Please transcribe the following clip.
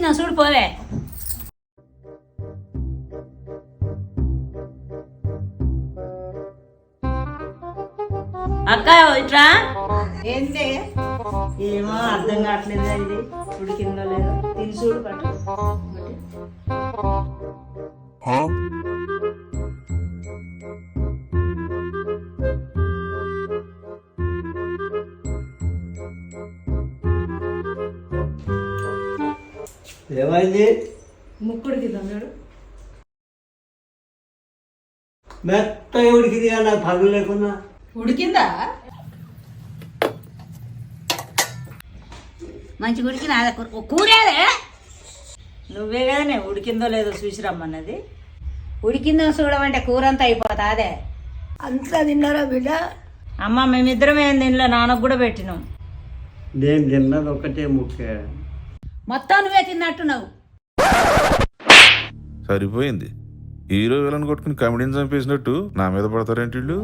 ఉడికిందా చూడు పోవే. అక్క ఇట్రా. ఏంటి? ఏమో అర్థం కావట్లేదు, ఇది ఉడికిందో లేదో తిని చూడు పట్టు. ఏమైంది? ముక్కుడికిద్దాం చూడు. మెత్తగా ఉడికింది కదా, నాకు పనులు లేకున్నా. ఉడికిందా? మంచిగా ఉడికినా కూరేదే. నువ్వే కదా నేను ఉడికిందో లేదో చూసి రమ్మన్నది. ఉడికిందో చూడమంటే కూర అంతా అయిపోతా అదే. అంతా తిన్నారా బిడ్డ? అమ్మ మేమిద్దరం ఏం తినలే, నాన్నకు కూడా పెట్టినాం. నేను తిన్నది ఒకటే ముక్క. మొత్తం నువ్వే తిన్నట్టున్నావు. సరిపోయింది. హీరో విలన్ కొట్టుకుని కమెడీని చంపేసినట్టు నా మీద పడతారేంటి వీళ్ళు?